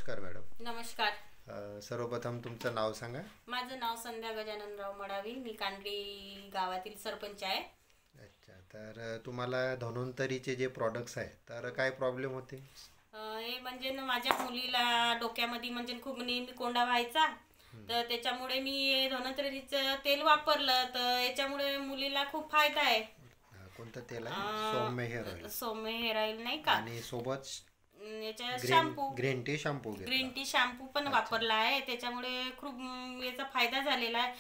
नमस्कार मॅडम. नमस्कार. सर्वप्रथम तुमचं नाव सांगा. माझं नाव संध्या गजाननराव मडावी. मी कांडली गावातील सरपंच आहे. अच्छा, तर तुम्हाला धन्वंतरीचे जे प्रॉडक्ट्स आहेत तर काय प्रॉब्लेम होते? हे म्हणजे ना माझ्या मुलीला डोक्यामध्ये म्हणजे खूप नेहमी कोंडा व्हायचा, तर त्याच्यामुळे मी धन्वंतरीचं तेल वापरलं, तर याच्यामुळे मुलीला खूप फायदा आहे. कोणतं तेल आहे? सौम्य हेअर ऑइल. सौम्य हेअर ऑइल नाही का, आणि सोबत याच्या shampoo, green tea shampoo green tea shampoo पण वापरला आहे. त्याच्यामुळे खूप याचा फायदा झालेला आहे.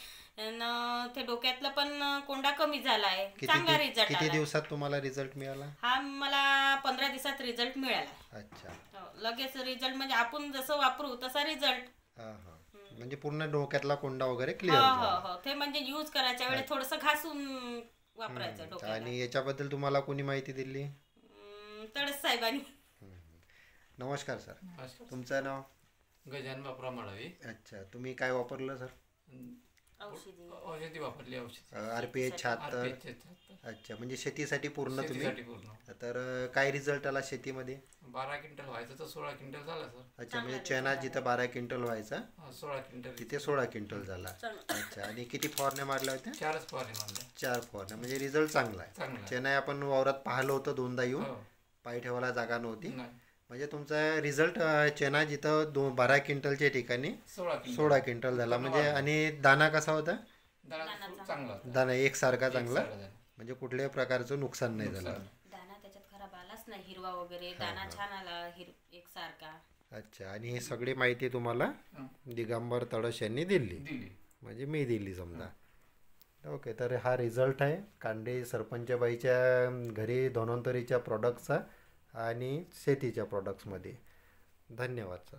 ते डोक्यातलं पण कोंडा कमी झाला आहे. चांगला रिझल्ट किती दिवसात तुम्हाला रिझल्ट मिळाला? हा, मला 15 दिवसात रिझल्ट मिळाला. अच्छा, लगेच रिझल्ट म्हणजे आपण जसं वापरू तसा रिझल्ट. म्हणजे पूर्ण डोक्यातला कोंडा वगैरे हो क्लिअर हो झाला. हो, ते म्हणजे यूज करायच्या वेळेस थोडंसं घासून वापरायचं डोक्याला. आणि याच्याबद्दल तुम्हाला कोणी माहिती दिली? तळस साहेबांनी. नमस्कार सर. नमस्कार. तुमचं नाव? गजानन बापराव मडावी. अच्छा, तुम्ही काय वापरलं सर? औषधी वापरली. औषधी RPH 76. RPH अच्छा, म्हणजे शेतीसाठी पूर्ण तुम्ही. शेतीसाठी पूर्ण. तर काय रिझल्ट आला शेतीमध्ये? 12 क्विंटल व्हायचं तर 16 क्विंटल झाला सर. अच्छा, म्हणजे चना जिथं 12 क्विंटल व्हायचा 16 क्विंटल तिथे 16 क्विंटल झाला. अच्छा, आणि किती फवारण्या मारल्या होत्या? 4च फवारणी मारल्या. 4 फवारण्या, म्हणजे रिझल्ट चांगला आहे. चांगला आहे. चना आपण वावरात पाहिलं होतं दोनदा येऊन, हो. पाय ठेवायला जागा नव्हती. नाही. म्हणजे तुमचा रिझल्ट चना जिथं 12 क्विंटलच्या ठिकाणी 16 क्विंटल झाला. म्हणजे आणि दाना कसा होता? दाणा खूप चांगला होता. दाना एकसारखा चांगला, एकसारखा झाला. म्हणजे कुठल्याही प्रकारचं नुकसान नाही झालं. दाना त्याच्यात खराब आलाच नाही, हिरवा वगैरे दाना छान आला, एकसारखा. अच्छा, आणि ही सगळी माहिती तुम्हाला दिगंबर तळस यांनी दिली, म्हणजे मी दिली समजा. ओके, तर हा रिझल्ट आहे कांडे सरपंचबाईच्या घरी धन्वंतरीच्या प्रॉडक्टचा आणि शेतीच्या प्रॉडक्ट्समध्ये. धन्यवाद सर.